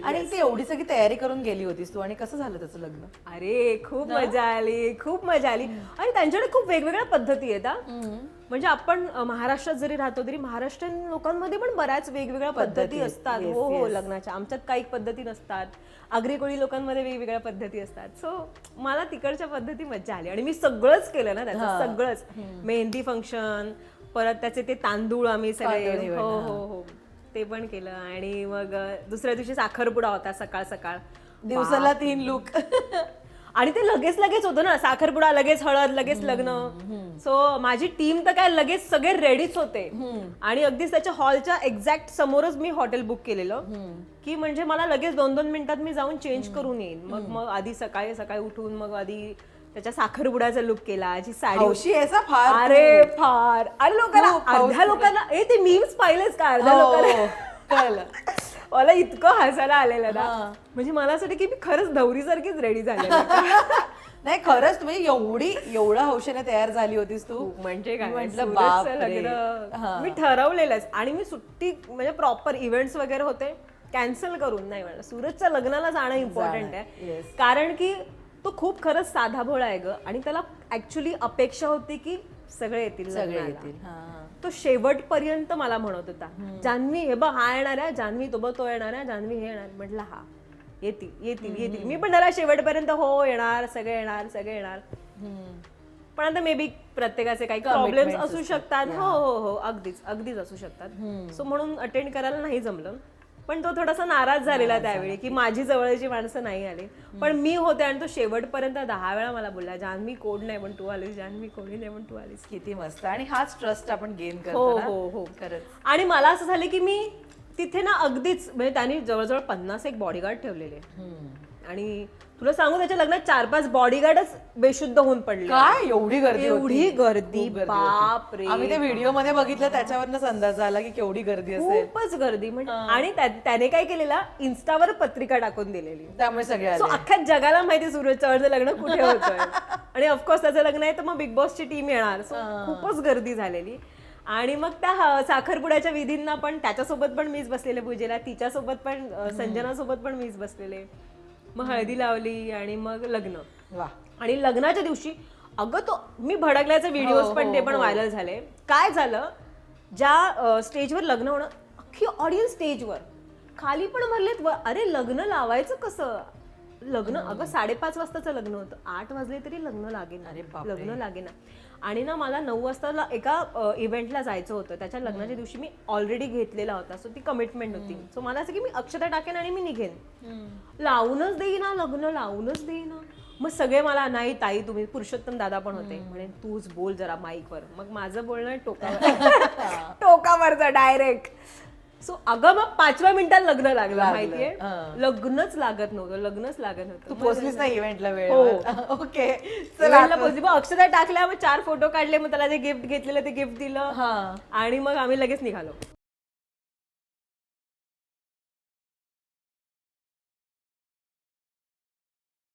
आणि ती एवढी सगळी तयारी करून गेली होतीस तू, आणि कसं झालं त्याचं लग्न? अरे खूप मजा आली, खूप मजा आली. आणि त्यांच्याकडे खूप वेगवेगळ्या पद्धती आहेत हा. म्हणजे आपण महाराष्ट्रात जरी राहतो तरी महाराष्ट्रीयन लोकांमध्ये पण बऱ्याच वेगवेगळ्या पद्धती असतात. हो हो, लग्नाच्या आमच्यात काही पद्धती नसतात. आगरी कोळी लोकांमध्ये वेगवेगळ्या पद्धती असतात. सो मला तिकडच्या पद्धती मजा आली आणि मी सगळंच केलं ना त्याचं, सगळंच. मेहंदी फंक्शन, परत त्याचे ते तांदूळ आम्ही सगळे, हो हो हो, ते पण केलं. आणि मग दुसऱ्या दिवशी साखरपुडा होता सकाळ सकाळ, दिवसाला 3 लुक. आणि ते लगेच लगेच होतं ना, साखरपुडा लगेच हळद लगेच लग्न. सो माझी टीम तर काय लगेच सगळे रेडीच होते. आणि अगदीच त्याच्या हॉलच्या एक्झॅक्ट समोरच मी हॉटेल बुक केलेलं, की म्हणजे मला लगेच 2-2 मिनिटात मी जाऊन चेंज करून येईन. मग आधी सकाळी सकाळी उठून मग आधी त्याच्या साखरपुड्याचा लुक केला, जी साडी. फार. अरे फार. आणि लोकांना, अर्ध्या लोकांना ते मीम्स पाहिलेच का, अर्ध्या लोकांना कळलं. मला इतकं हसायला आलेलं ना, म्हणजे मला असं वाटतं की मी खरंच धवरीसारखीच रेडी झाले. नाही खरंच तुम्ही एवढ्या हौशेने तयार झाली होतीस तू, म्हणजे काय म्हटलं सूरजचं लग्न मी ठरवलेलंच. आणि मी सुट्टी म्हणजे प्रॉपर इव्हेंट्स वगैरे होते कॅन्सल करून नाही म्हणलं, सूरजच्या लग्नाला जाणं इम्पॉर्टंट आहे. कारण की तो खूप खरंच साधा भोळा आहे ग, आणि त्याला ऍक्च्युली अपेक्षा होती की सगळे येतील लग्नाला. तो शेवटपर्यंत मला म्हणत होता, जान्हवी हे बघ हा येणार आहे, जान्हवी तो बघ तो येणार आहे, जान्हवी हे येणार. म्हटलं हा येतील येतील येतील. मी पण त्याला शेवटपर्यंत हो येणार, सगळे येणार सगळे येणार. पण आता मे बी प्रत्येकाचे काही प्रॉब्लेम्स असू शकतात. हो हो हो, अगदीच अगदीच असू शकतात. सो म्हणून अटेंड करायला नाही जमलं. पण तो थोडासा नाराज झालेला त्यावेळी की माझी जवळची माणसं नाही आली. पण मी होते आणि तो शेवटपर्यंत 10 वेळा मला बोलला, जान्हवी कोण नाही पण तू आलीस, जान्हवी कोणी नाही पण तू आलीस. किती मस्त. आणि हाच ट्रस्ट आपण गेन करतो. हो हो हो, खरंच. आणि मला असं झालं की मी तिथे ना अगदीच म्हणजे त्यांनी जवळजवळ 50 एक बॉडीगार्ड ठेवलेले. आणि तुला सांगू त्याच्या लग्नात 4-5 बॉडीगार्डच बेशुद्ध होऊन पडले. काय एवढी गर्दी? एवढी गर्दी, बाप रे. आम्ही ते व्हिडिओ मध्ये बघितलं, त्याच्यावरच अंदाज आला की केवढी गर्दी असेल. खूपच गर्दी. म्हणजे आणि त्याने काय केलेला, इन्स्टावर पत्रिका टाकून दिलेली, त्यामुळे सगळे सो अख्ख्या जगाला माहिती सूरज चव्हाणचं लग्न कुठे होतंय. आणि ऑफकोर्स त्याचं लग्न आहे तर मग बिग बॉसची टीम येणार. सो खूपच गर्दी झालेली. आणि मग त्या साखरपुड्याच्या विधींना पण त्याच्यासोबत पण मीच बसलेले पूजेला, तिच्यासोबत पण संजनासोबत पण मीच बसलेले. मग हळदी लावली आणि मग लग्न. आणि लग्नाच्या दिवशी अगं तो मी भडकल्याचे व्हिडिओज पण ते पण व्हायरल झाले. काय झालं, ज्या स्टेजवर लग्न होणं, अख्खी ऑडियन्स स्टेजवर, खाली पण भरलेत. अरे लग्न लावायचं कसं? लग्न अगं 5:30 वाजताचं लग्न होतं, 8 वाजले तरी लग्न लागेना, लग्न लागेना. आणि ना मला 9 वाजता एका इव्हेंटला जायचं होतं. त्याच्या लग्नाच्या दिवशी मी ऑलरेडी घेतलेला होता, सो ती कमिटमेंट होती. सो मला असं की मी अक्षता टाकेन आणि मी निघेन. लावूनच देईना लग्न, लावूनच देईना. मग सगळे मला, नाही ताई तुम्ही, पुरुषोत्तम दादा पण होते, म्हणे तूच बोल जरा माईकवर. मग माझं बोलणं टोकावरचं डायरेक्ट. सो अगं मग 5व्या मिनिटात लग्न लागलं. माहितीये, लग्नच लागत नव्हतं, लग्नच लागत नव्हतं. तू पोहोचलीच नाही इव्हेंटला वेळ? ओके, इव्हेंटला पोहोचली. मग अक्षता टाकल्या, मग 4 फोटो काढले, मग त्याला जे गिफ्ट घेतलेलं ते गिफ्ट दिलं, आणि मग आम्ही लगेच निघालो.